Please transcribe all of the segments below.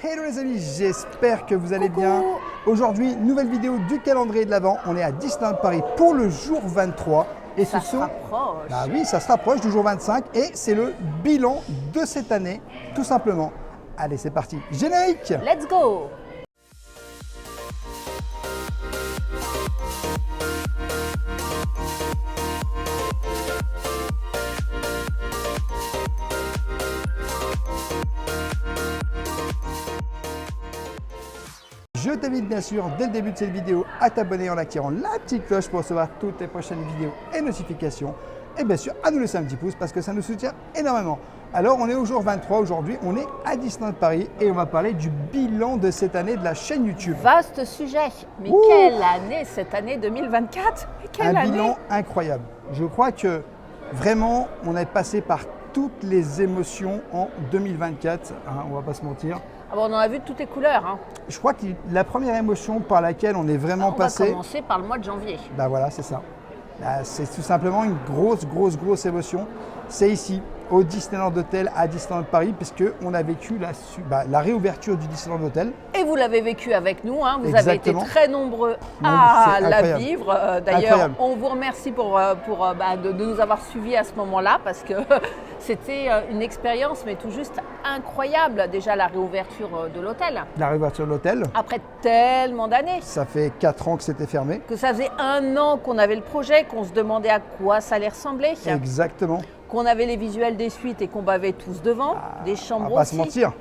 Hello les amis, j'espère que vous allez bien. Aujourd'hui, nouvelle vidéo du calendrier de l'Avent. On est à Disneyland Paris pour le jour 23. Et ça se rapproche. Bah oui, ça se rapproche du jour 25 et c'est le bilan de cette année, tout simplement. Allez, c'est parti. Générique. Let's go. Je t'invite bien sûr dès le début de cette vidéo à t'abonner en activant la petite cloche pour recevoir toutes les prochaines vidéos et notifications. Et bien sûr à nous laisser un petit pouce parce que ça nous soutient énormément. Alors on est au jour 23 aujourd'hui, on est à Disneyland Paris et on va parler du bilan de cette année de la chaîne YouTube. Vaste sujet, mais quelle année cette année 2024. Quelle année. Bilan incroyable. Je crois que vraiment on est passé par toutes les émotions en 2024, hein, on va pas se mentir. Ah bon, on en a vu de toutes les couleurs. Hein. Je crois que la première émotion par laquelle on est vraiment passé… On va commencer par le mois de janvier. Ben voilà, c'est ça. C'est tout simplement une grosse émotion. C'est ici, au Disneyland Hotel à Disneyland Paris, puisqu'on a vécu la réouverture du Disneyland Hotel. Et vous l'avez vécu avec nous, hein. Vous Exactement. avez été très nombreux à la vivre. D'ailleurs, incroyable. on vous remercie de nous avoir suivis à ce moment-là, parce que c'était une expérience, mais tout juste incroyable, déjà la réouverture de l'hôtel. La réouverture de l'hôtel. Après tellement d'années. Ça fait 4 ans que c'était fermé. Que ça faisait 1 an qu'on avait le projet, qu'on se demandait à quoi ça allait ressembler. Exactement. Qu'on avait les visuels des suites et qu'on bavait tous devant, des chambres aussi. On va pas se mentir.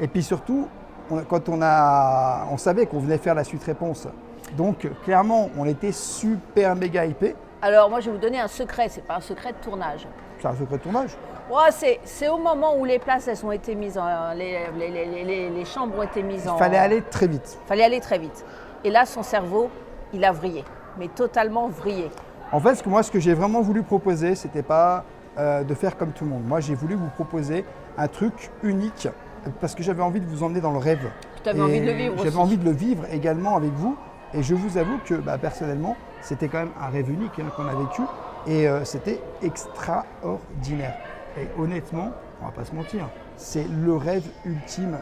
Et puis surtout, quand on savait qu'on venait faire la suite réponse, donc clairement, on était super méga hypé. Alors moi, je vais vous donner un secret, c'est pas un secret de tournage. C'est un secret de tournage. Ouais, c'est au moment où les places, elles ont été mises, les chambres ont été mises en… Il fallait aller très vite. Fallait aller très vite. Et là, son cerveau, il a vrillé, mais totalement vrillé. En fait, ce que j'ai vraiment voulu proposer, c'était pas de faire comme tout le monde. Moi, j'ai voulu vous proposer un truc unique parce que j'avais envie de vous emmener dans le rêve. Tu avais envie de le vivre aussi. J'avais envie de le vivre également avec vous. Et je vous avoue que personnellement, c'était quand même un rêve unique qu'on a vécu. Et c'était extraordinaire. Et honnêtement, on va pas se mentir, c'est le rêve ultime.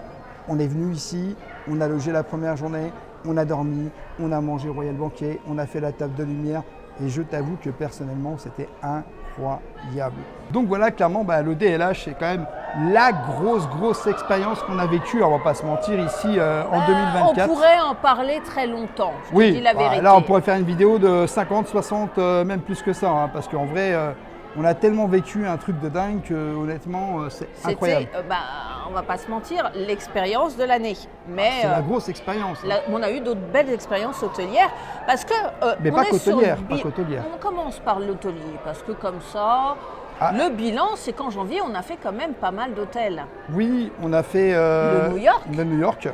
On est venu ici, on a logé la première journée, on a dormi, on a mangé Royal Banquet, on a fait la table de lumière. Et je t'avoue que personnellement, c'était incroyable. Donc voilà, clairement, le DLH, c'est quand même la grosse expérience qu'on a vécue. On va pas se mentir ici en 2024. On pourrait en parler très longtemps, je te dis la vérité. Là, on pourrait faire une vidéo de 50, 60, même plus que ça. Hein, parce qu'en vrai, on a tellement vécu un truc de dingue que honnêtement, c'est incroyable. On va pas se mentir, l'expérience de l'année. Mais c'est la grosse expérience. On a eu d'autres belles expériences hôtelières parce que mais pas qu'hôtelières. On commence par l'hôtelier parce que comme ça, le bilan, c'est qu'en janvier, on a fait quand même pas mal d'hôtels. Oui, on a fait le New York.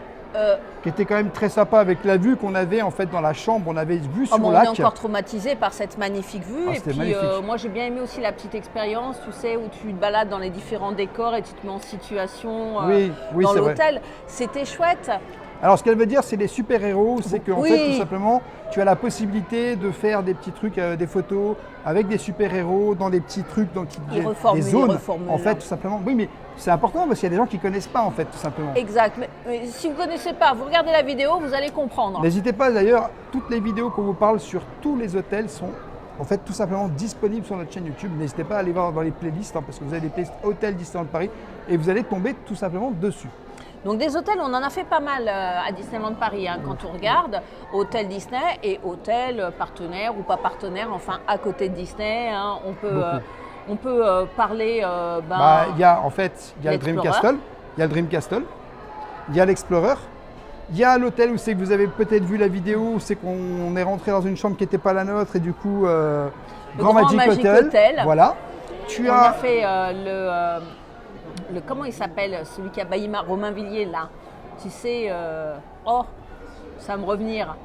Qui était quand même très sympa avec la vue qu'on avait en fait dans la chambre, on avait vue sur le lac. On est encore traumatisé par cette magnifique vue. Et puis moi j'ai bien aimé aussi la petite expérience, tu sais, où tu te balades dans les différents décors et tu te mets en situation dans l'hôtel. C'était chouette. Alors ce qu'elle veut dire, c'est les super-héros, c'est qu'en fait tout simplement, tu as la possibilité de faire des petits trucs, des photos avec des super-héros dans des petits trucs, dans des zones. En fait, tout simplement. Oui, mais c'est important parce qu'il y a des gens qui ne connaissent pas en fait, tout simplement. Exact. Mais si vous ne connaissez pas, vous regardez la vidéo, vous allez comprendre. N'hésitez pas d'ailleurs, toutes les vidéos qu'on vous parle sur tous les hôtels sont en fait tout simplement disponibles sur notre chaîne YouTube. N'hésitez pas à aller voir dans les playlists parce que vous avez des playlists Hôtel Disneyland Paris et vous allez tomber tout simplement dessus. Donc des hôtels, on en a fait pas mal à Disneyland Paris quand on regarde. Hôtel Disney et hôtel partenaire ou pas partenaire, enfin à côté de Disney. Hein, on peut parler… il y a le Dream Castle, il y a l'Explorer, il y a l'hôtel où c'est que vous avez peut-être vu la vidéo où c'est qu'on est rentré dans une chambre qui n'était pas la nôtre et du coup Grand Magic Hotel. Voilà. On a fait comment il s'appelle, celui qui a bailli Romainvilliers là, tu sais, ça va me revenir.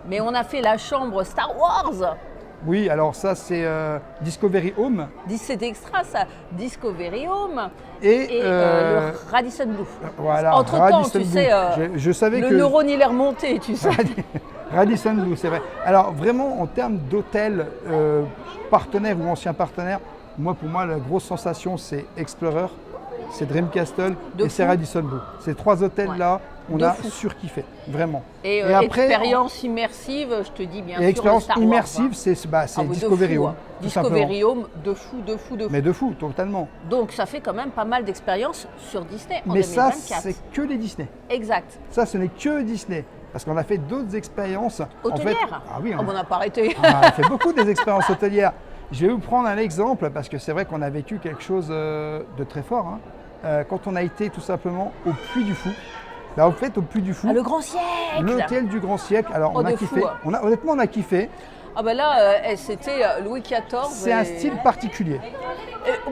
Mais on a fait la chambre Star Wars. Oui, alors ça c'est Discovery Home. C'était extra ça, Discovery Home et le Radisson Blu. Voilà, entre-temps, tu sais, je savais le neurone il est remonté, tu sais. Radisson Blu, c'est vrai. Alors vraiment en termes d'hôtel partenaire ou ancien partenaire, pour moi la grosse sensation c'est Explorer. c'est Dream Castle De et c'est fou. Radisson Blu. Ces 3 hôtels-là, on De a fou. surkiffé, vraiment. Et, après, expérience immersive, je te dis bien et sûr. expérience Star Wars, immersive, hein. c'est Ah, de Discovery fou, Home. hein. tout simplement. Discovery Home, de fou, de fou, de fou. Mais de fou, totalement. Donc ça fait quand même pas mal d'expériences sur Disney en Mais ça, 2024. c'est que les Disney. Exact. Ça, ce n'est que Disney. Parce qu'on a fait d'autres expériences. Hôtelières. Ah oui, on n'a pas arrêté. on a fait beaucoup des expériences hôtelières. Je vais vous prendre un exemple parce que c'est vrai qu'on a vécu quelque chose de très fort. Hein. Quand on a été tout simplement au Puy du Fou. Bah, en fait, au Puy du Fou, Ah, le grand siècle. l'hôtel du Grand Siècle. Alors, Oh, on a de kiffé. fou, hein. Honnêtement, on a kiffé. Ah ben là, c'était Louis XIV. C'est un style particulier.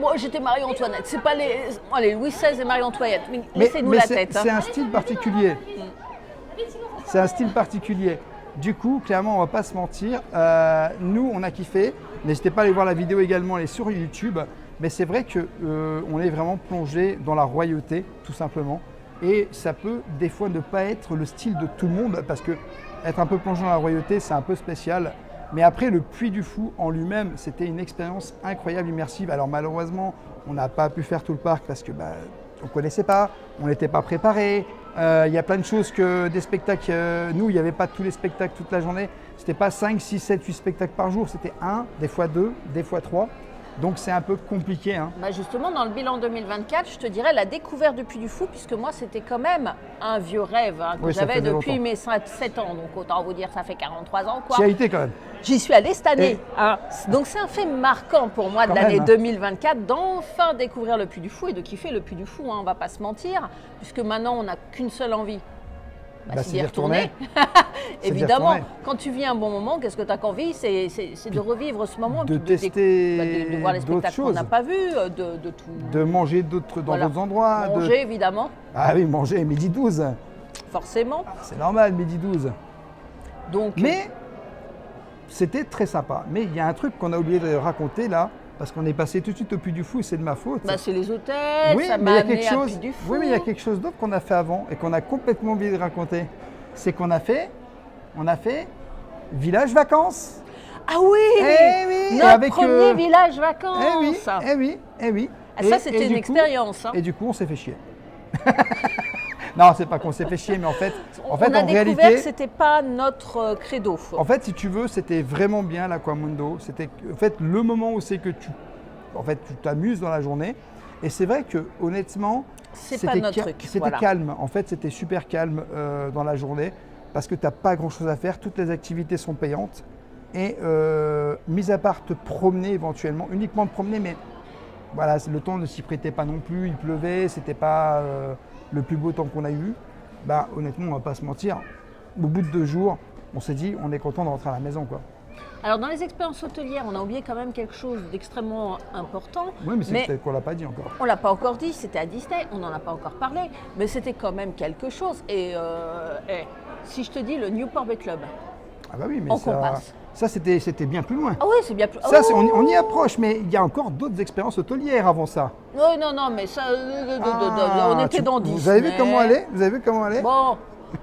Moi, j'étais Marie-Antoinette. C'est pas les Louis XVI et Marie-Antoinette. Mais Mais laissez-nous la c'est tête. c'est Hein. un style particulier. C'est un style particulier. Du coup, clairement, on va pas se mentir. Nous, on a kiffé. N'hésitez pas à aller voir la vidéo également, elle est sur YouTube. Mais c'est vrai qu'on est vraiment plongé dans la royauté, tout simplement. Et ça peut des fois ne pas être le style de tout le monde, parce que être un peu plongé dans la royauté, c'est un peu spécial. Mais après, le Puy du Fou en lui-même, c'était une expérience incroyable, immersive. Alors malheureusement, on n'a pas pu faire tout le parc parce que on ne connaissait pas, on n'était pas préparé. Il y a plein de choses des spectacles. Nous, il n'y avait pas tous les spectacles toute la journée. C'était pas 5, 6, 7, 8 spectacles par jour. C'était 1, des fois 2, des fois 3. Donc c'est un peu compliqué. Hein. Bah justement, dans le bilan 2024, je te dirais la découverte du Puy du Fou, puisque moi, c'était quand même un vieux rêve hein, que Oui, ça j'avais faisait depuis longtemps. mes 7 ans. Donc autant vous dire, ça fait 43 ans. Quoi. Tu y as été quand même. J'y suis allée cette année. Et- Hein. Donc c'est un fait marquant pour moi de Quand l'année même, hein. 2024 d'enfin découvrir le Puy du Fou et de kiffer le Puy du Fou, hein, on va pas se mentir, puisque maintenant on n'a qu'une seule envie. C'est d'y retourner. C'est d'y Évidemment, retourner. quand tu vis un bon moment, qu'est-ce que tu as qu'envie? C'est de revivre ce moment. De puis tester de voir les d'autres spectacles qu'on choses. n'a pas vus, de tout. De manger dans Voilà. d'autres endroits. Manger, évidemment, Ah oui, manger, midi 12. forcément. C'est normal, midi 12. Donc, Mais c'était très sympa. Mais il y a un truc qu'on a oublié de raconter là, parce qu'on est passé tout de suite au Puy du Fou et c'est de ma faute. bah, c'est les hôtels, Oui, ça mais m'a il y a amené quelque à chose. Puy du Fou. Oui, mais il y a quelque chose d'autre qu'on a fait avant et qu'on a complètement oublié de raconter. C'est qu'on a fait village vacances. Ah oui, Eh oui, notre avec, premier village vacances. Eh oui, eh oui, eh oui. Ah, ça, Et c'était une du coup- expérience. Hein. Et du coup, on s'est fait chier. Non, c'est pas qu'on s'est fait chier, mais en fait, On a en découvert réalité, que c'était pas notre credo. en fait, si tu veux, c'était vraiment bien l'Aquamundo. C'était en fait le moment où c'est que tu t'amuses dans la journée. Et c'est vrai que honnêtement, C'est pas notre truc, C'était voilà. calme. En fait, c'était super calme dans la journée parce que tu n'as pas grand-chose à faire. Toutes les activités sont payantes. Et mis à part te promener éventuellement, uniquement te promener, mais voilà, le temps ne s'y prêtait pas non plus. Il pleuvait, c'était pas le plus beau temps qu'on a eu. Bah, honnêtement, on va pas se mentir. Au bout de 2 jours, on s'est dit, on est content de rentrer à la maison, quoi. Alors, dans les expériences hôtelières, on a oublié quand même quelque chose d'extrêmement important. Oui, mais c'est peut-être qu'on l'a pas dit encore. On l'a pas encore dit, c'était à Disney, on n'en a pas encore parlé, mais c'était quand même quelque chose. Et si je te dis le Newport Bay Club, Ah bah oui, mais En compasse. ça c'était bien plus loin. ah oui, c'est bien plus. Ça, Oh on y approche, mais il y a encore d'autres expériences hôtelières avant ça. Oui, non, mais ça, on était dans Disney. Vous avez vu comment elle est? Vous avez vu comment elle est? Bon,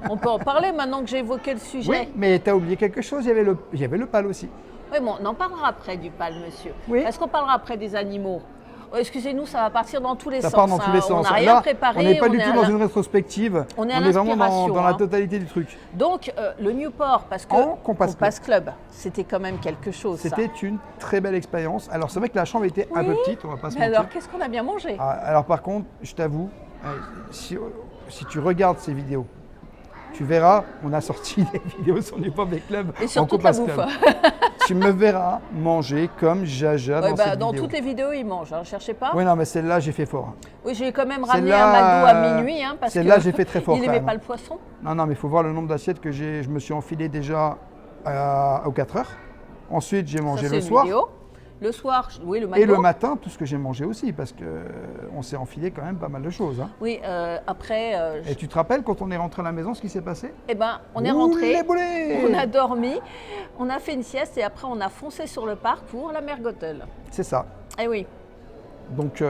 on peut en parler maintenant que j'ai évoqué le sujet. Oui, mais tu as oublié quelque chose, il y avait le PAL aussi. Oui, bon, on en parlera après du PAL, monsieur. Oui. Est-ce qu'on parlera après des animaux? Oh, excusez-nous, ça va partir dans tous les Ça sens. part dans tous les hein. sens. On n'a rien Là, préparé. on n'est pas du est tout à dans la- une rétrospective. On est à vraiment l'inspiration, dans la hein. totalité du truc. Donc, le Newport, parce que En Compass Club, c'était quand même quelque chose. ça. C'était une très belle expérience. Alors c'est vrai que la chambre était un peu petite, on va pas se Mais mentir. alors, qu'est-ce qu'on a bien mangé? Ah, alors par contre, je t'avoue, si tu regardes ces vidéos, tu verras, on a sorti des vidéos sur Newport Bay Club Et sur en toute la Compass bouffe. Club. Tu me verras manger comme Jaja Ouais, dans bah, cette dans vidéo. toutes les vidéos, ils mangent, hein, cherchez pas. Oui, non, mais celle-là, j'ai fait fort. Oui, j'ai quand même ramené Celle-là, un McDo à minuit, hein, parce que celle-là, j'ai fait très fort, il quand n'aimait même, pas hein. le poisson. Non, mais il faut voir le nombre d'assiettes que je me suis enfilé déjà aux 4 heures. Ensuite, j'ai Ça, mangé c'est le une soir. vidéo. Le soir, oui, le Et McDo. le matin, tout ce que j'ai mangé aussi, parce qu'on s'est enfilé quand même pas mal de choses. Hein. Oui, après, Et tu te rappelles, quand on est rentré à la maison, ce qui s'est passé? eh ben, on est Ouh, rentré, les boulets on a dormi, on a fait une sieste et après on a foncé sur le parc pour la Mergotel. C'est ça. Eh oui, Donc,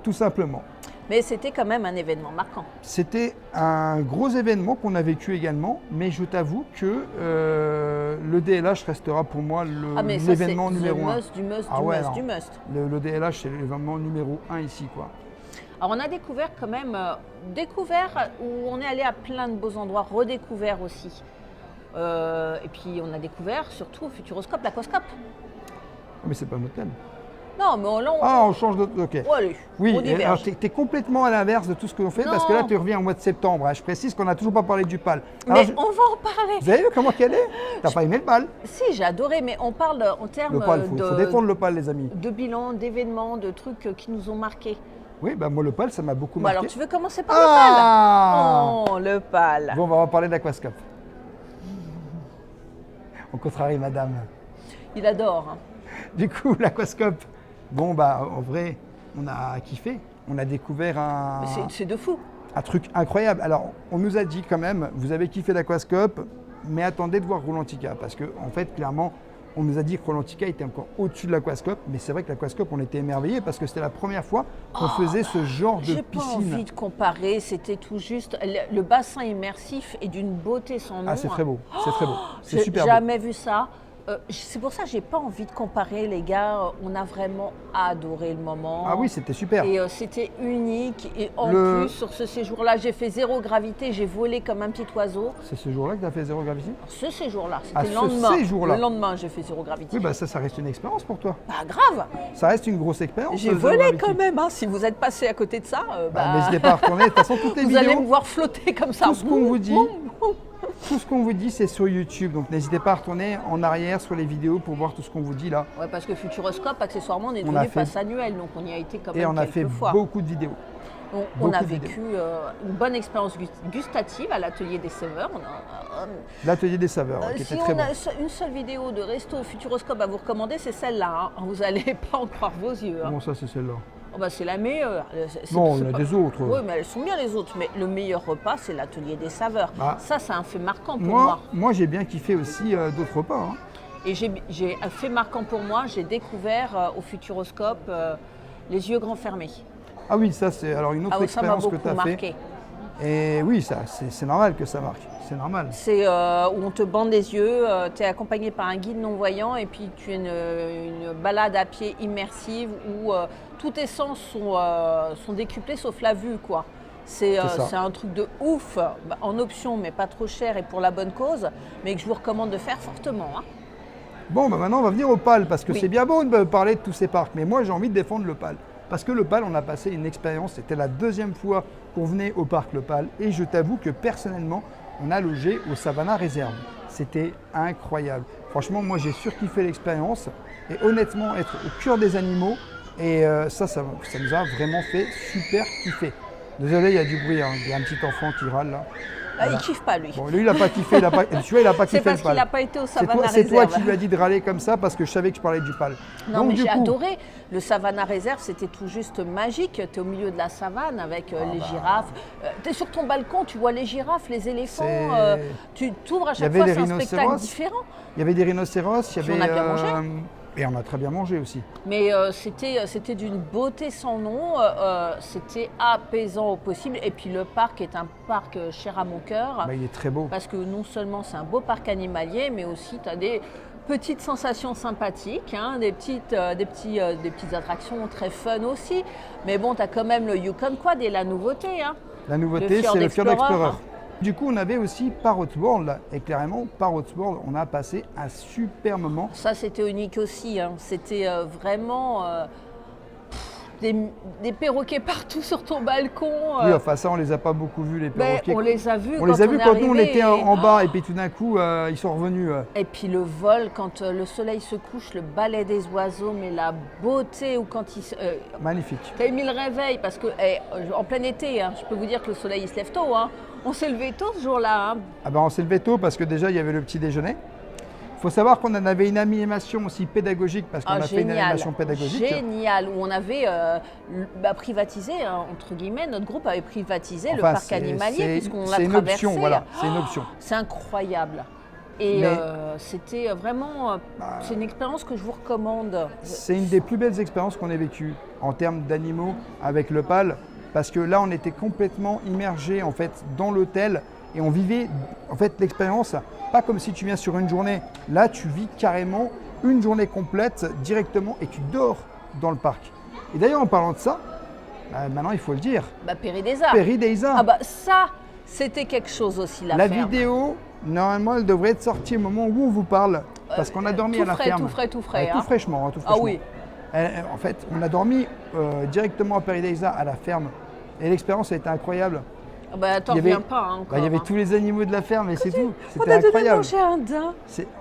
tout simplement. mais c'était quand même un événement marquant. C'était un gros événement qu'on a vécu également, mais je t'avoue que le DLH restera pour moi Ah mais ça c'est l'événement numéro the 1. must, du must, Ah du ouais, must, non. du must. Le DLH, c'est l'événement numéro 1 ici, quoi. Alors on a découvert quand même, découvert où on est allé à plein de beaux endroits, redécouvert aussi. Et puis on a découvert surtout au Futuroscope, l'Aquascope. Ah, mais c'est pas un hôtel. Non, mais là Ah, on change de... Ok. allez, Oui, on alors diverge. tu es complètement à l'inverse de tout ce que l'on fait parce que Non. là, tu reviens au mois de septembre. Hein. Je précise qu'on n'a toujours pas parlé du PAL. Mais Alors, on va en parler. vous avez vu comment qu'elle est? T'as pas aimé le PAL? Si, j'ai adoré, mais on parle en termes Le PAL, il faut défendre le PAL, les amis. de bilan, d'événements, de trucs qui nous ont marqués. Oui, bah moi, le PAL, ça m'a beaucoup Bon, marqué. alors tu veux commencer par Ah le PAL? Oh, le PAL. Bon, on va parler d'Aquascope. On contrarie madame. Il adore. Hein. Du coup, l'Aquascope, bon, bah en vrai, on a kiffé. On a découvert Mais c'est de fou. un truc incroyable. Alors, on nous a dit quand même, vous avez kiffé l'Aquascope, mais attendez de voir Rolantica. Parce que, en fait, clairement, on nous a dit que Rolantica était encore au-dessus de l'Aquascope. Mais c'est vrai que l'Aquascope, on était émerveillés parce que c'était la première fois qu'on faisait ce genre de J'ai pas envie piscine. de comparer, c'était tout juste. Le bassin immersif est d'une beauté sans nom. Ah, c'est très beau. C'est très beau. C'est J'ai super beau. jamais vu ça. C'est pour ça que j'ai pas envie de comparer, les gars. On a vraiment adoré le moment. Ah oui, c'était super. Et c'était unique. Et en Le- plus, sur ce séjour-là, j'ai fait zéro gravité. J'ai volé comme un petit oiseau. C'est ce jour-là que tu as fait zéro gravité? Ce séjour-là, c'était Ah, le ce lendemain. séjour-là. Le lendemain, j'ai fait zéro gravité. Oui, bah ça reste une expérience pour toi. Bah grave. Ça reste une grosse expérience. J'ai le zéro volé gravity. quand même. Hein. Si vous êtes passé à côté de ça, Bah, n'hésitez pas à retourner. De toute façon, toutes les vous allez me vidéos, voir flotter comme ça. tout ce qu'on vous dit, tout ce qu'on vous dit, c'est sur YouTube. Donc n'hésitez pas à retourner en arrière sur les vidéos pour voir tout ce qu'on vous dit là. Ouais, parce que Futuroscope, accessoirement, on est On devenu a fait- passe annuel, donc on y a été quand même Et on a quelques fait fois. beaucoup de vidéos. On a beaucoup de vécu une bonne expérience gustative à l'atelier des saveurs. L'atelier des saveurs, qui Si était très on bon. a une seule vidéo de resto au Futuroscope à vous recommander, c'est celle-là. Hein. Vous n'allez pas en croire vos yeux. Hein. Bon, ça c'est celle-là. Oh, bah, c'est la meilleure. Non, C'est il y en a pas- des autres. Oui, mais elles sont bien les autres. Mais le meilleur repas, c'est l'atelier des saveurs. Ah. Ça, c'est un fait marquant pour moi. Moi j'ai bien kiffé aussi d'autres repas. Hein. Et j'ai un fait marquant pour moi, j'ai découvert au Futuroscope les yeux grands fermés. Ah oui, ça c'est alors une autre Ah, ça m'a expérience que beaucoup tu as fait. marqué. Et oui, ça c'est normal que ça marque. C'est normal. C'est où on te bande les yeux, tu es accompagné par un guide non-voyant et puis tu as une balade à pied immersive où tous tes sens sont décuplés sauf la vue, quoi. C'est ça. un truc de ouf, en option mais pas trop cher et pour la bonne cause, mais que je vous recommande de faire fortement. Hein. Bon, bah maintenant on va venir au PAL parce que Oui. c'est bien beau de parler de tous ces parcs, mais moi j'ai envie de défendre le PAL. Parce que le PAL, on a passé une expérience, c'était la deuxième fois qu'on venait au parc Le PAL et je t'avoue que personnellement, on a logé au Savannah Réserve. C'était incroyable. Franchement, moi j'ai surkiffé l'expérience et honnêtement, être au cœur des animaux, et ça nous a vraiment fait super kiffer. Désolé, il y a du bruit, hein. Il y a un petit enfant qui râle là. Il kiffe pas lui. Bon, lui, il n'a pas kiffé, tu vois, il n'a pas C'est kiffé parce le PAL. qu'il n'a pas été au C'est Savannah c'est toi Réserve. qui lui as dit de râler comme ça parce que je savais que je parlais du PAL. Non, Donc, mais du j'ai coup, adoré. Le Savannah Réserve, c'était tout juste magique. Tu es au milieu de la savane avec les girafes. Tu es sur ton balcon, tu vois les girafes, les éléphants. Tu t'ouvres à Il y chaque avait fois, les c'est un spectacle rhinocéros. différent. il y avait des rhinocéros, il y Puis avait. on a bien mangé. Et on a très bien mangé aussi. Mais c'était d'une beauté sans nom. C'était apaisant au possible. Et puis le parc est un parc cher à mon cœur. Bah, il est très beau. Parce que non seulement c'est un beau parc animalier, mais aussi tu as des petites sensations sympathiques, hein, des petites attractions très fun aussi. Mais bon, tu as quand même le Yukon Quad et la nouveauté. Hein. La nouveauté, Le Fjord c'est le Fjord Explorer. Explorer. Du coup, on avait aussi Parrot World là, et clairement, Parrot World, on a passé un super moment. Ça, c'était unique aussi. Hein. C'était vraiment des perroquets partout sur ton balcon. Oui, enfin ça, on les a pas beaucoup vus les Ben, perroquets. on les a vus On quand les a vus est quand nous on arrivé était et- en bas et puis tout d'un coup, ils sont revenus. Et puis le vol, quand le soleil se couche, le balai des oiseaux, mais la beauté, ou quand il... Magnifique. T'as mis le réveil parce que en plein été, hein, je peux vous dire que le soleil il se lève tôt. Hein. On s'est levé tôt ce jour-là. Hein. Ah ben, on s'est levé tôt parce que déjà, il y avait le petit déjeuner. Il faut savoir qu'on en avait une animation aussi pédagogique parce qu'on a fait une animation pédagogique. Génial, où on avait privatisé, hein, entre guillemets, notre groupe avait privatisé le Enfin, parc c'est- animalier c'est- puisqu'on l'a c'est une traversé. option, voilà, c'est une option. C'est incroyable. Et Mais- c'était vraiment, c'est une expérience que je vous recommande. C'est une des plus belles expériences qu'on ait vécues en termes d'animaux avec le PAL, parce que là, on était complètement immergé en fait dans l'hôtel et on vivait en fait l'expérience pas comme si tu viens sur une journée. Là, tu vis carrément une journée complète directement et tu dors dans le parc. Et d'ailleurs, en parlant de ça, Maintenant, il faut le dire. Péridesa. Péridesa. Ah bah ça, c'était quelque chose aussi, la La ferme. vidéo, normalement, elle devrait être sortie au moment où on vous parle, parce qu'on a dormi à la ferme. Tout frais. Tout hein. fraîchement, tout Ah fraîchement. oui. En fait, on a dormi directement à Péridesa, à la ferme. Et l'expérience a été incroyable. Ah bah t'en Il y avait- reviens pas hein, encore. Il y avait hein. tous les animaux de la ferme et c'est tout. On C'était a donné incroyable. manger un daim.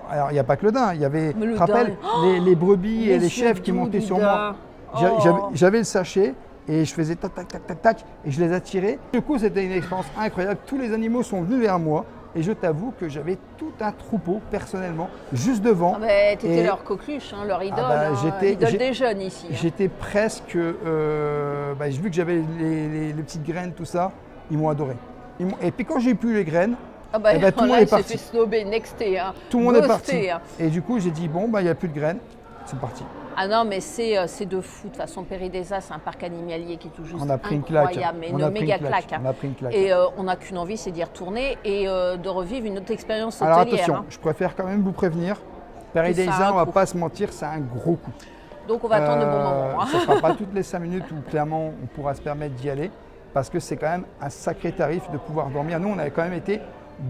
Alors, il n'y a pas que le daim. Il y avait, Mais le tu te rappelles, daim. les brebis et Les les chèvres yeux qui doux montaient du sur daim. moi. Oh. J'avais le sachet et je faisais tac, tac, tac, tac, tac, et je les attirais. Du coup, c'était une expérience incroyable. Tous les animaux sont venus vers moi et je t'avoue que j'avais tout un troupeau, personnellement, juste devant. Ah bah, t'étais Et- leur coqueluche, hein, leur idole, bah, idole des jeunes ici. hein. J'étais presque. Vu que j'avais les petites graines, tout ça, ils m'ont adoré. Et puis quand j'ai plus les graines, Ah bah, eh ben, tout le là, monde est il s'est parti. fait snobber, nexté. Hein. tout le monde est Ghosté, parti. hein. Et du coup, j'ai dit, bon, il n'y a plus de graines, c'est parti. Ah non, mais c'est de fou. De toute façon, Péridesa, c'est un parc animalier qui est tout juste On a pris une claque. incroyable, mais On une a pris méga une claque. claque. hein. On a pris une claque. Et on n'a qu'une envie, c'est d'y retourner et de revivre une autre expérience Alors hôtelière. attention, hein. je préfère quand même vous prévenir. ça a Péridesa, un on va coût. pas se mentir, c'est un gros coup. Donc on va attendre le bon moment. hein. Ça ne sera pas toutes les 5 minutes où clairement on pourra se permettre d'y aller parce que c'est quand même un sacré tarif de pouvoir dormir. Nous, on avait quand même été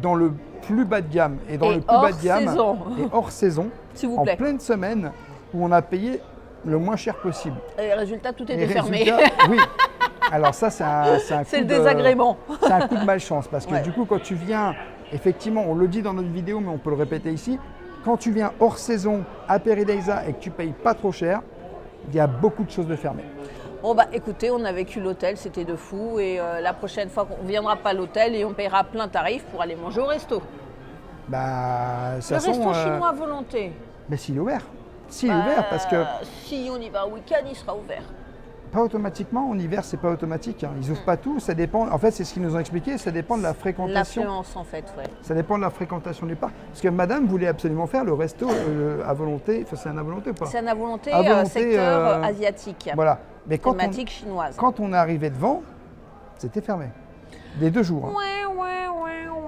dans le plus bas de gamme et dans Et le plus hors bas de gamme saison. et hors saison, S'il vous en plaît. pleine semaine où on a payé le moins cher possible. Et résultat, tout Et était fermé. résultat, oui. Alors ça, c'est un C'est coup le de- désagrément. C'est un coup de malchance parce que Ouais. du coup, quand tu viens, effectivement, on le dit dans notre vidéo, mais on peut le répéter ici, quand tu viens hors saison à Péridesa et que tu payes pas trop cher, il y a beaucoup de choses de fermées. Bon bah écoutez, on a vécu l'hôtel, c'était de fou et la prochaine fois qu'on ne viendra pas à l'hôtel et on paiera plein tarif pour aller manger au resto. Bah, de toute Le façon, resto chinois à volonté. mais s'il est ouvert. S'il est ouvert, parce que Si on y va au week-end, il sera ouvert. pas automatiquement, en hiver, c'est pas automatique. hein. Ils ouvrent pas tout, ça dépend. En fait, c'est ce qu'ils nous ont expliqué, ça dépend de la fréquentation. L'affluence en fait, ouais. Ça dépend de la fréquentation du parc. Parce que madame voulait absolument faire le resto à volonté. Enfin, c'est un à volonté ou pas? C'est un à volonté, À volonté, secteur asiatique. Voilà. Mais Thématique chinoise. quand on est arrivé devant, c'était fermé. Les 2 jours. hein. Ouais.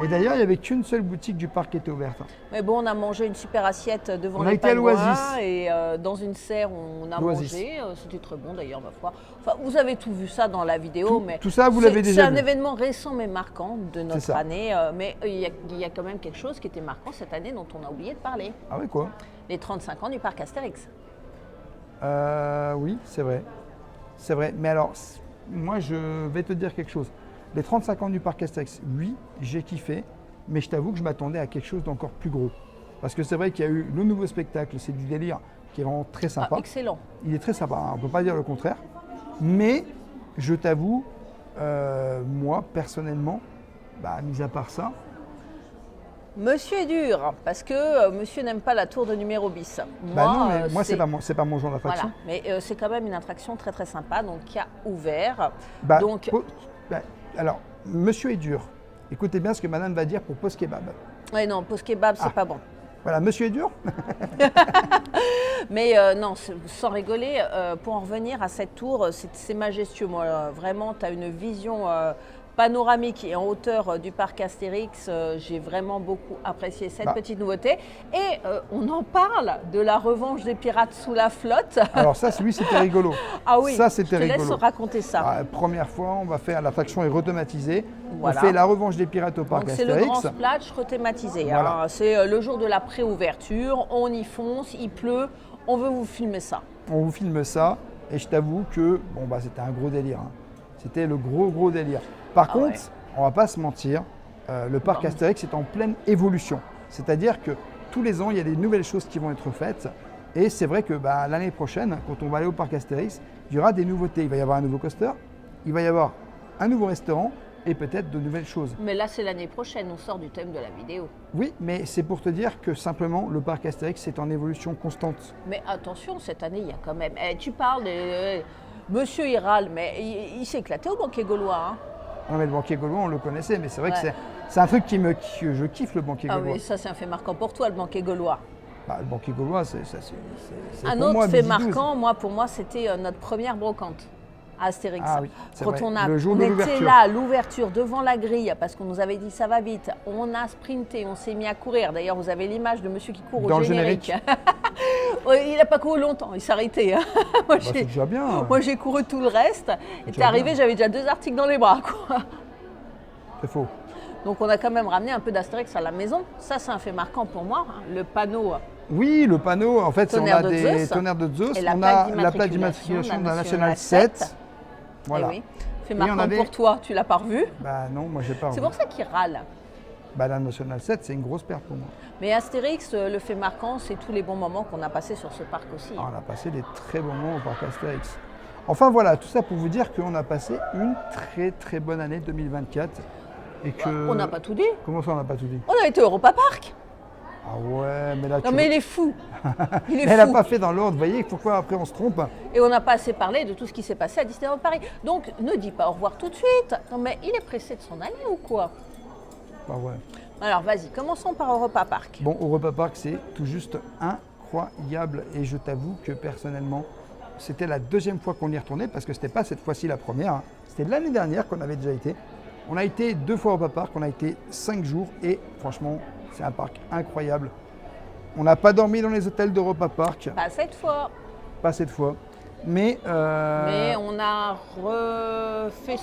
Et d'ailleurs, il n'y avait qu'une seule boutique du parc qui était ouverte. hein. Mais bon, on a mangé une super assiette devant On a les été à pingouins l'Oasis. et dans une serre, on a L'Oasis. mangé. C'était très bon d'ailleurs, ma foi. Enfin, vous avez tout vu ça dans la vidéo, mais tout ça, vous l'avez déjà C'est un vu. événement récent mais marquant de notre ça. année. Mais il y a quand même quelque chose qui était marquant cette année dont on a oublié de parler. Ah oui, quoi? Les 35 ans du parc Astérix. Oui, c'est vrai. C'est vrai. Mais alors, moi, je vais te dire quelque chose. Les 35 ans du parc Astérix, oui, j'ai kiffé. Mais je t'avoue que je m'attendais à quelque chose d'encore plus gros. Parce que c'est vrai qu'il y a eu le nouveau spectacle, c'est du délire, qui est vraiment très sympa. Ah, excellent. Il est très sympa, hein, on ne peut pas dire le contraire. Mais je t'avoue, moi, personnellement, mis à part ça, Monsieur est dur, parce que monsieur n'aime pas la tour de numéro bis. non, mais moi, c'est pas mon genre d'attraction. Voilà, mais c'est quand même une attraction très très sympa, donc qui a ouvert. Bah, donc, alors, monsieur est dur. Écoutez bien ce que madame va dire pour Post Kebab. ouais, non, pause kebab, c'est Ah. pas bon. Voilà, monsieur est dur. Mais non, sans rigoler, pour en revenir à cette tour, c'est majestueux. Moi, vraiment, tu as une vision panoramique et en hauteur du parc Astérix. J'ai vraiment beaucoup apprécié cette petite nouveauté. Et on en parle de la revanche des pirates sous la flotte. Alors ça, oui, c'était rigolo. Ah oui, ça, c'était je te laisse rigolo. raconter ça. Première fois, on va faire, l'attraction est rethématisée. Voilà. On fait la revanche des pirates au parc Donc c'est le grand Astérix. splash rethématisé. Voilà. hein. C'est le jour de la préouverture, on y fonce, il pleut, on veut vous filmer ça. On vous filme ça et je t'avoue que c'était un gros délire. hein. C'était le gros délire. Par contre, ouais. on va pas se mentir, le parc Non. Astérix est en pleine évolution. C'est-à-dire que tous les ans, il y a des nouvelles choses qui vont être faites. Et c'est vrai que l'année prochaine, quand on va aller au parc Astérix, il y aura des nouveautés. Il va y avoir un nouveau coaster, il va y avoir un nouveau restaurant et peut-être de nouvelles choses. Mais là, c'est l'année prochaine, on sort du thème de la vidéo. Oui, mais c'est pour te dire que simplement, le parc Astérix est en évolution constante. Mais attention, cette année, il y a quand même... tu parles de... Monsieur il râle, mais il s'est éclaté au banquet gaulois. hein. Non, mais le banquier gaulois, on le connaissait, mais c'est vrai Ouais. que c'est un truc que je kiffe, le banquier Ah gaulois. oui, ça c'est un fait marquant pour toi, le banquet gaulois. Le banquier gaulois, c'est Un pour moi, autre fait Midi 12. marquant, pour moi, c'était notre première brocante à Astérix. Ah oui, c'est Quand vrai. Le jour on de était l'ouverture. là à l'ouverture devant la grille parce qu'on nous avait dit ça va vite, on a sprinté, on s'est mis à courir. D'ailleurs, vous avez l'image de monsieur qui court Dans au le générique. Il n'a pas couru longtemps, il s'est arrêté. Hein. Moi, c'est déjà bien. Moi, j'ai couru tout le reste. Et t'es arrivé, j'avais déjà 2 articles dans les bras. C'est faux. Donc, on a quand même ramené un peu d'Astérix à la maison. Ça, c'est un fait marquant pour moi. Hein. Le panneau. Oui, le panneau, en fait, on a des Zeus, tonnerres de Zeus. Et on a la plaque d'immatriculation de la Nationale 7. Voilà. Oui. Fait marquant pour toi, tu l'as pas revu. Bah non, moi j'ai pas revu. C'est pour ça qu'il râle. Bah la Nationale 7, c'est une grosse perte pour moi. Mais Astérix, le fait marquant, c'est tous les bons moments qu'on a passés sur ce parc aussi. On a passé des très bons moments au parc Astérix. Enfin voilà, tout ça pour vous dire qu'on a passé une très très bonne année 2024. Et que... On n'a pas tout dit. Comment ça on n'a pas tout dit? On a été au Europa Park. Ah ouais, mais là Non mais il est fou. Il est elle fou. n'a pas fait dans l'ordre, vous voyez pourquoi après on se trompe. Et on n'a pas assez parlé de tout ce qui s'est passé à Disneyland Paris. Donc ne dis pas au revoir tout de suite. Non mais il est pressé de s'en aller ou quoi? Bah ouais. Alors vas-y, commençons par Europa Park. Bon, Europa Park c'est tout juste incroyable et je t'avoue que personnellement, c'était la deuxième fois qu'on y retournait parce que c'était pas cette fois-ci la première. Hein. C'était l'année dernière qu'on avait déjà été. On a été 2 fois au Europa Park, on a été 5 jours et franchement, c'est un parc incroyable. On n'a pas dormi dans les hôtels d'Europa Park. Pas cette fois. Pas cette fois. Mais on a fait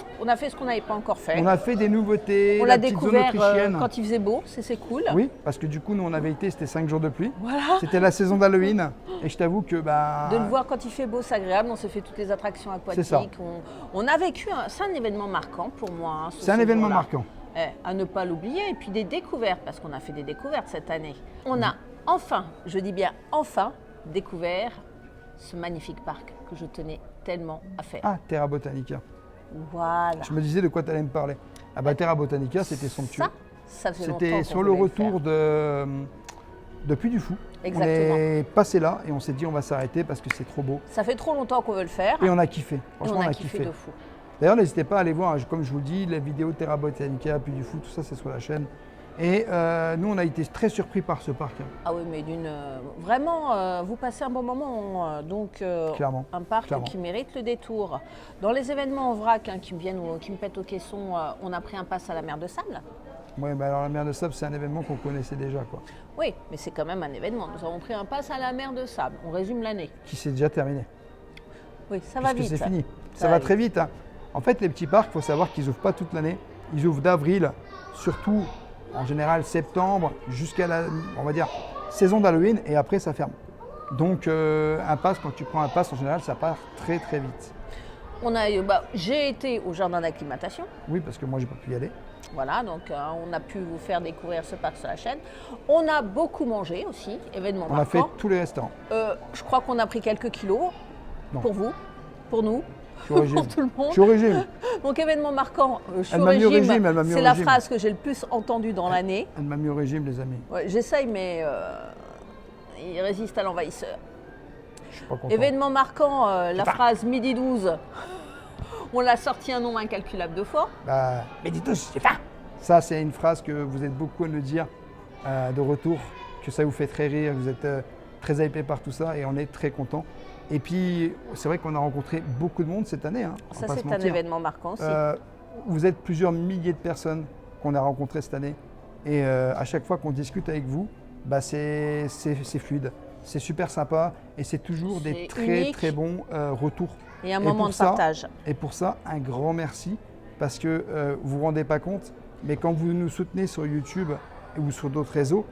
ce qu'on n'avait pas encore fait. On a fait des nouveautés. On la l'a petite zone découvert autrichienne. quand il faisait beau, c'est cool. Oui, parce que du coup, nous on avait été, c'était 5 jours de pluie. Voilà. C'était la saison d'Halloween. Et je t'avoue que de le voir quand il fait beau, c'est agréable. On s'est fait toutes les attractions aquatiques. C'est ça. On a vécu, c'est un événement marquant pour moi. Hein, c'est un événement marquant. À ne pas l'oublier. Et puis des découvertes, parce qu'on a fait des découvertes cette année. On a enfin, je dis bien enfin, découvert ce magnifique parc que je tenais tellement à faire. Ah, Terra Botanica. Voilà. Je me disais de quoi tu allais me parler. Ah bah Terra Botanica, c'était somptueux. Ça fait longtemps C'était sur le retour de Puy du Fou. Exactement. On est passé là et on s'est dit on va s'arrêter parce que c'est trop beau. Ça fait trop longtemps qu'on veut le faire. Et on a kiffé. Franchement, on a kiffé de fou. D'ailleurs, n'hésitez pas à aller voir, comme je vous le dis, les vidéos Terra Botanica, Puy du Fou, tout ça, c'est sur la chaîne. Et nous, on a été très surpris par ce parc. Ah oui, mais vraiment, vous passez un bon moment. Clairement. Un parc qui mérite le détour. Dans les événements en vrac qui me pètent au caisson, on a pris un pass à la mer de Sable. Oui, mais alors la mer de Sable, c'est un événement qu'on connaissait déjà, quoi. Oui, mais c'est quand même un événement. Nous avons pris un pass à la mer de Sable. On résume l'année. Qui s'est déjà terminé. Oui, ça va vite. C'est fini. Ça va très vite. Hein. En fait, les petits parcs, il faut savoir qu'ils n'ouvrent pas toute l'année. Ils ouvrent d'avril, surtout en général septembre, jusqu'à la, on va dire, saison d'Halloween, et après ça ferme. Donc un pass, quand tu prends un pass, en général, ça part très très vite. J'ai été au jardin d'acclimatation. Oui, parce que moi, j'ai pas pu y aller. Voilà, donc on a pu vous faire découvrir ce parc sur la chaîne. On a beaucoup mangé aussi, événement marquant. On a fait tous les restaurants. Je crois qu'on a pris quelques kilos. Non. Pour vous, pour nous, pour tout le monde. Je suis au régime. Donc événement marquant, je suis elle au m'a mis au régime. régime. C'est la phrase que j'ai le plus entendue dans l'année. Elle m'a mis au régime, les amis. Ouais, j'essaye, mais il résiste à l'envahisseur. Je suis pas content. Événement marquant, la phrase midi 12. On l'a sorti un nombre incalculable de fois. Bah, midi 12, j'ai faim. Ça, c'est une phrase que vous êtes beaucoup à nous dire de retour, que ça vous fait très rire, vous êtes très hypé par tout ça et on est très content. Et puis, c'est vrai qu'on a rencontré beaucoup de monde cette année. Hein, ça, c'est un événement marquant aussi. Vous êtes plusieurs milliers de personnes qu'on a rencontrées cette année. Et à chaque fois qu'on discute avec vous, bah, c'est fluide. C'est super sympa et c'est toujours des très bons retours. Et un moment de partage. Et pour ça, un grand merci parce que vous ne vous rendez pas compte, mais quand vous nous soutenez sur YouTube ou sur d'autres réseaux,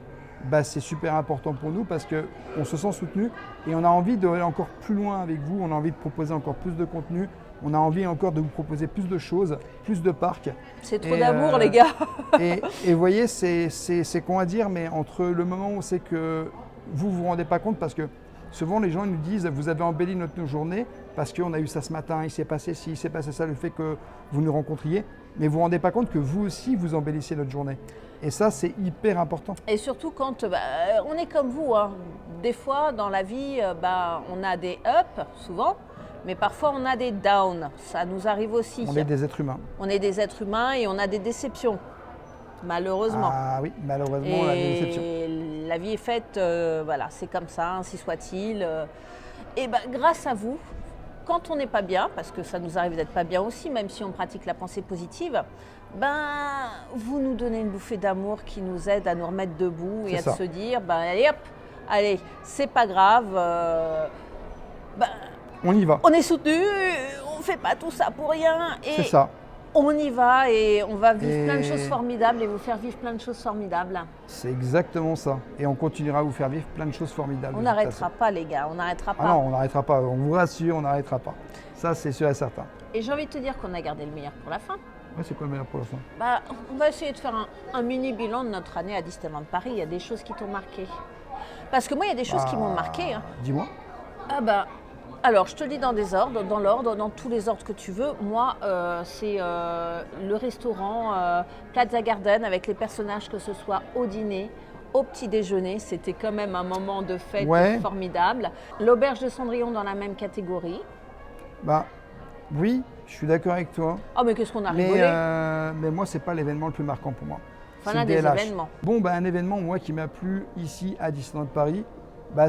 bah, c'est super important pour nous parce qu'on se sent soutenu et on a envie d'aller encore plus loin avec vous, on a envie de proposer encore plus de contenu, on a envie encore de vous proposer plus de choses, plus de parcs. C'est trop d'amour les gars. Et vous voyez, c'est con à dire, mais entre le moment où c'est que vous ne vous rendez pas compte parce que souvent les gens nous disent vous avez embelli notre journée parce qu'on a eu ça ce matin, il s'est passé ci, il s'est passé ça, le fait que vous nous rencontriez, mais vous ne vous rendez pas compte que vous aussi vous embellissez notre journée. Et ça, c'est hyper important. Et surtout quand on est comme vous, hein. Des fois dans la vie, on a des ups souvent, mais parfois on a des downs. Ça nous arrive aussi. On est des êtres humains. On est des êtres humains et on a des déceptions, malheureusement. Ah oui, malheureusement, on a des déceptions. Et la vie est faite, voilà, c'est comme ça, ainsi soit-il. Et grâce à vous, quand on n'est pas bien, parce que ça nous arrive d'être pas bien aussi, même si on pratique la pensée positive, vous nous donnez une bouffée d'amour qui nous aide à nous remettre debout et à se dire, allez hop, allez, c'est pas grave. On y va. On est soutenus, on fait pas tout ça pour rien. C'est Et ça. on y va et on va vivre plein de Et- choses formidables et vous faire vivre plein de choses formidables. C'est exactement ça. Et on continuera à vous faire vivre plein de choses formidables. On de toute n'arrêtera façon. pas les gars, on n'arrêtera pas. Ah non, on n'arrêtera pas. On vous rassure, on n'arrêtera pas. Ça, c'est sûr et certain. Et j'ai envie de te dire qu'on a gardé le meilleur pour la fin. Ouais, c'est quoi le meilleur pour la fin? On va essayer de faire un mini bilan de notre année à Disneyland Paris. Il y a des choses qui t'ont marqué. Parce que moi, il y a des choses qui m'ont marqué. Hein. Dis-moi. Alors, je te le dis dans l'ordre, dans tous les ordres que tu veux. Moi, c'est le restaurant Plaza Garden avec les personnages, que ce soit au dîner, au petit déjeuner. C'était quand même un moment de fête formidable. L'auberge de Cendrillon dans la même catégorie. Oui, je suis d'accord avec toi. Oh, mais qu'est-ce qu'on a rigolé. Mais moi, c'est pas l'événement le plus marquant pour moi. Enfin, C'est là, le des DLH. événements. Bon, un événement, moi, qui m'a plu ici à Disneyland Paris,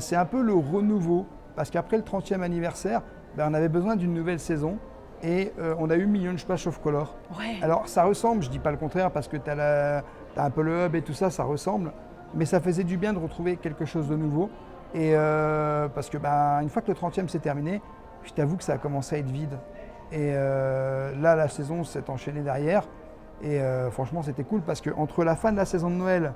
c'est un peu le renouveau. Parce qu'après le 30e anniversaire, on avait besoin d'une nouvelle saison. Et on a eu Minions Splash of Color. Ouais. Alors, ça ressemble, je dis pas le contraire, parce que tu as un peu le hub et tout ça, ça ressemble. Mais ça faisait du bien de retrouver quelque chose de nouveau. Et parce que une fois que le 30e s'est terminé, je t'avoue que ça a commencé à être vide. Et là, la saison s'est enchaînée derrière. Et franchement, c'était cool parce qu'entre la fin de la saison de Noël,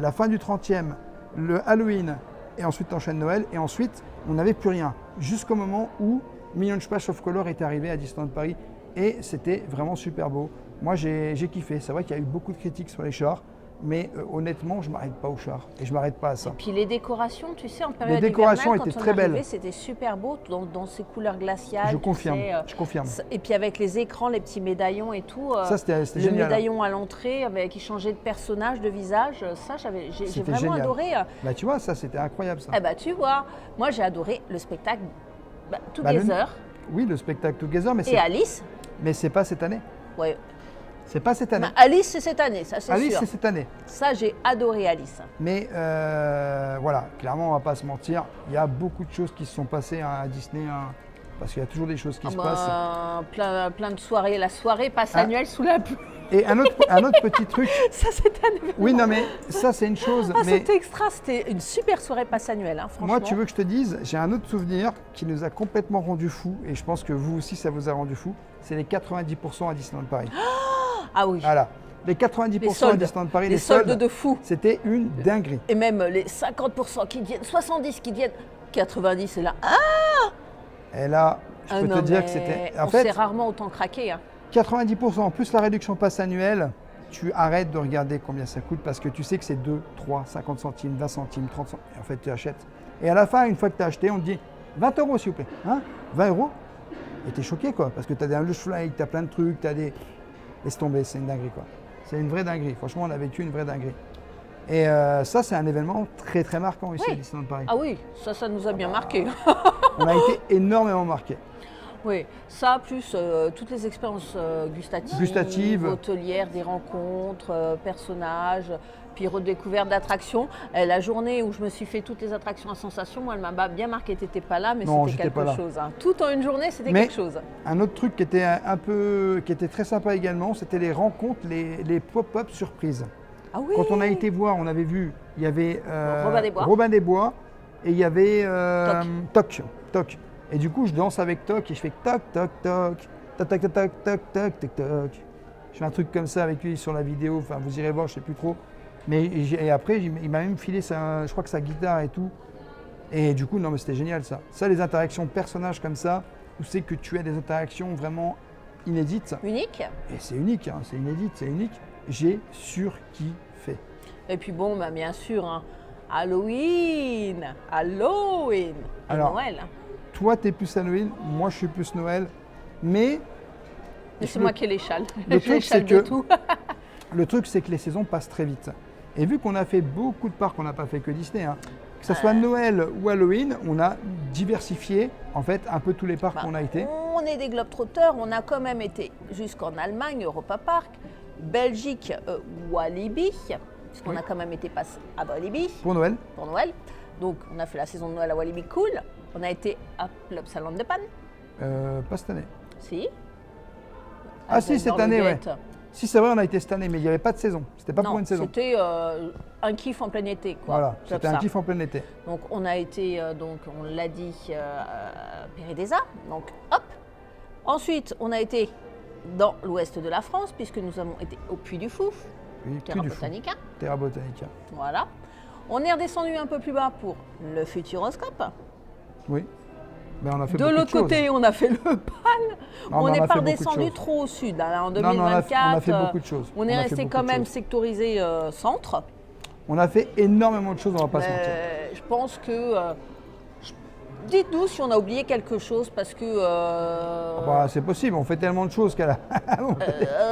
la fin du 30e, le Halloween, et ensuite t'enchaînes Noël, et ensuite, on n'avait plus rien. Jusqu'au moment où Minions Splash of Color est arrivé à Disneyland Paris. Et c'était vraiment super beau. Moi, j'ai kiffé. C'est vrai qu'il y a eu beaucoup de critiques sur les chars. Mais honnêtement, je ne m'arrête pas aux chars. Et je ne m'arrête pas à ça. Et puis les décorations, tu sais, en période Les décorations hivernale, étaient quand très on arrivait, belles. c'était super beau dans ces couleurs glaciales. Je tu confirme, sais, je confirme. Et puis avec les écrans, les petits médaillons et tout. Ça, c'était le génial. médaillon à l'entrée qui changeait de personnage, de visage. Ça, j'ai C'était vraiment génial. adoré. Tu vois, ça, c'était incroyable, ça. Tu vois, moi j'ai adoré le spectacle le- Together Oui, le spectacle Together, et Alice. mais c'est pas cette année. Ouais. C'est pas cette année. Alice, c'est cette année, ça c'est Alice, sûr. c'est cette année. Ça, j'ai adoré Alice. Mais voilà, clairement, on va pas se mentir. Il y a beaucoup de choses qui se sont passées à Disney. Parce qu'il y a toujours des choses qui se passent. Plein de soirées. La soirée passe annuelle sous la pluie. Et un autre petit truc. Ça, c'est un événement. Oui, non, mais ça, c'est une chose. mais C'était extra, c'était une super soirée passe annuelle, franchement. moi, tu veux que je te dise, j'ai un autre souvenir qui nous a complètement rendu fous. Et je pense que vous aussi, ça vous a rendu fous. C'est les 90% à Disneyland Paris. Ah oui. Voilà. Les 90% à Disneyland Paris, les soldes de fou. C'était une dinguerie. Et même les 50% qui deviennent 70, qui deviennent 90, et là. Et là, je peux te dire que c'était. En on fait, s'est rarement autant craqué. 90%, plus la réduction passe annuelle, tu arrêtes de regarder combien ça coûte parce que tu sais que c'est 2, 3, 50 centimes, 20 centimes, 30 centimes. Et en fait, tu achètes. Et à la fin, une fois que tu as acheté, on te dit 20 € s'il vous plaît. Hein, 20 €. Et tu es choqué, quoi. Parce que tu as des luge fly, tu as plein de trucs, tu as des. Laisse tomber, c'est une dinguerie, quoi. C'est une vraie dinguerie. Franchement, on a vécu une vraie dinguerie. Et ça, c'est un événement très, très marquant ici à Disneyland Paris. Ah oui, ça nous a bien marqué. On a été énormément marqués. Oui, ça plus toutes les expériences gustatives, hôtelières, des rencontres, personnages, puis redécouverte d'attractions. La journée où je me suis fait toutes les attractions à sensation, moi, elle m'a bien marqué. Tu n'étais pas là, mais c'était quelque chose. Hein. Tout en une journée, c'était quelque chose. Un autre truc qui était très sympa également, c'était les rencontres, les pop-up surprises. Ah oui. Quand on a été voir, on avait vu, il y avait Robin des Bois et il y avait Toc. Et du coup, je danse avec Toc et je fais toc, toc, toc, toc, toc, toc, toc, toc, toc, toc, toc. Je fais un truc comme ça avec lui sur la vidéo, enfin vous irez voir, je ne sais plus trop. Mais et après, il m'a même filé je crois que sa guitare et tout. Et du coup, non mais c'était génial ça. Ça, les interactions personnages comme ça, où c'est que tu as des interactions vraiment inédites. Unique. Et c'est unique, hein, c'est inédit, c'est unique. J'ai surkiffé. Et puis bon, bien sûr, hein, Halloween et Noël. Toi, tu es plus Halloween, moi, je suis plus Noël. Mais c'est moi qui ai les châles. Le truc, c'est que les saisons passent très vite. Et vu qu'on a fait beaucoup de parcs, on n'a pas fait que Disney, hein, que ce soit Noël ou Halloween, on a diversifié en fait un peu tous les parcs qu'on a été. On est des globetrotters, on a quand même été jusqu'en Allemagne, Europa Park, Belgique, Walibi, puisqu'on a quand même été passé à Walibi. Pour Noël. Donc on a fait la saison de Noël à Walibi, cool. On a été à Plopsaland de Panne. Pas cette année. Si. Ah si, cette année, ouais. Si c'est vrai, on a été cette année, mais il n'y avait pas de saison. C'était pas Non, pour une saison. c'était un kiff en plein été, quoi. Voilà, Comme c'était un ça. kiff en plein été. Donc on a été, donc on l'a dit, Péridesa. Donc hop. Ensuite, on a été dans l'ouest de la France, puisque nous avons été au Puy du Fou, Oui, Terra Puy du Fou. Botanica. Terra Botanica. Voilà. On est redescendu un peu plus bas pour le Futuroscope. Oui. Mais on a fait De beaucoup l'autre choses. côté, on a fait le PAL. Non, On mais n'est a pas fait beaucoup de redescendu choses. trop au sud. Hein. En Non, mais 2024, on a fait beaucoup de choses. on est On a fait resté beaucoup quand de même choses. sectorisé centre. On a fait énormément de choses, on va pas se mentir. Je pense que. Dites-nous si on a oublié quelque chose parce que. Bah, c'est possible, on fait tellement de choses qu'elle a.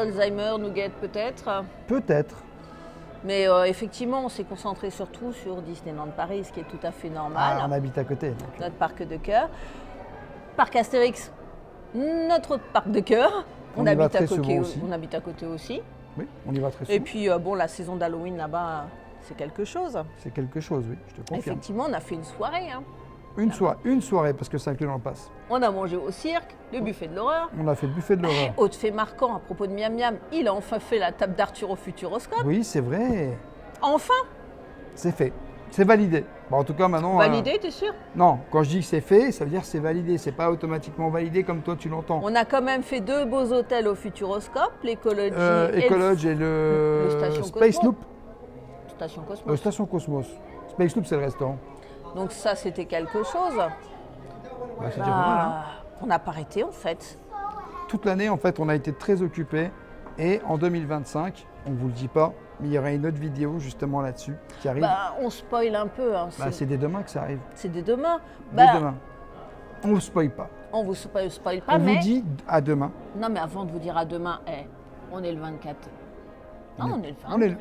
Alzheimer, Nougat peut-être. Peut-être. Mais effectivement, on s'est concentré surtout sur Disneyland Paris, ce qui est tout à fait normal. Ah, on habite à côté. donc. Notre parc de cœur. Parc Astérix, notre autre parc de cœur. On y va très souvent côté aussi. On habite à côté aussi. Oui, on y va très souvent. Et puis, bon, la saison d'Halloween là-bas, c'est quelque chose. C'est quelque chose, oui, je te confirme. Effectivement, on a fait une soirée. Hein. Une soirée, parce que ça inclut dans le pass. On a mangé au cirque, le buffet de l'horreur. On a fait le buffet de l'horreur. Autre fait marquant à propos de Miam Miam, il a enfin fait la table d'Arthur au Futuroscope. Oui, c'est vrai. Enfin C'est fait. C'est validé. Bon, en tout cas, maintenant. Validé, t'es sûr? Non, quand je dis que c'est fait, ça veut dire que c'est validé. C'est pas automatiquement validé comme toi tu l'entends. On a quand même fait 2 beaux hôtels au Futuroscope, l'Ecology Ecologe et le Station Space Cosmos. Loop. Station Cosmos. Station Cosmos. Space Loop, c'est le restaurant. Donc ça, c'était quelque chose. Bah, c'est déjà pas mal, hein. On n'a pas arrêté en fait. Toute l'année, en fait, on a été très occupés. Et en 2025, on ne vous le dit pas, mais il y aura une autre vidéo justement là-dessus qui arrive. On spoil un peu. Hein, C'est dès demain que ça arrive. c'est dès demain. Dès demain. On ne vous spoil pas. On vous spoil pas, On mais... vous dit à demain. Non, mais avant de vous dire à demain, on est le 24. Non, on est le 24. On est...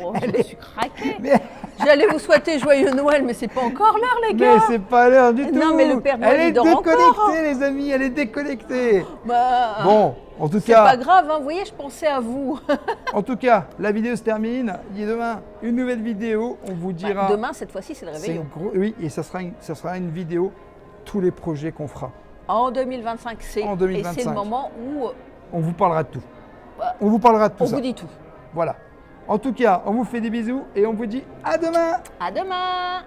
Oh, je me suis craqué. Mais, J'allais vous souhaiter joyeux Noël, mais c'est pas encore l'heure, les mais gars. c'est pas l'heure du tout. Non, mais le Père Noël, elle est il dort déconnectée, encore, hein. les amis. Elle est déconnectée. Bah, Bon, en tout c'est pas cas, grave, hein, vous voyez, je pensais à vous. la vidéo se termine. Il y a demain une nouvelle vidéo. On vous dira. Demain, cette fois-ci, c'est le c'est réveillon. oui, et ça sera une vidéo. Tous les projets qu'on fera. En 2025, c'est En et 2025. c'est le moment où On vous parlera de tout. Bah, On vous parlera de tout on ça. vous dit tout. Voilà. En tout cas, on vous fait des bisous et on vous dit à demain. À demain.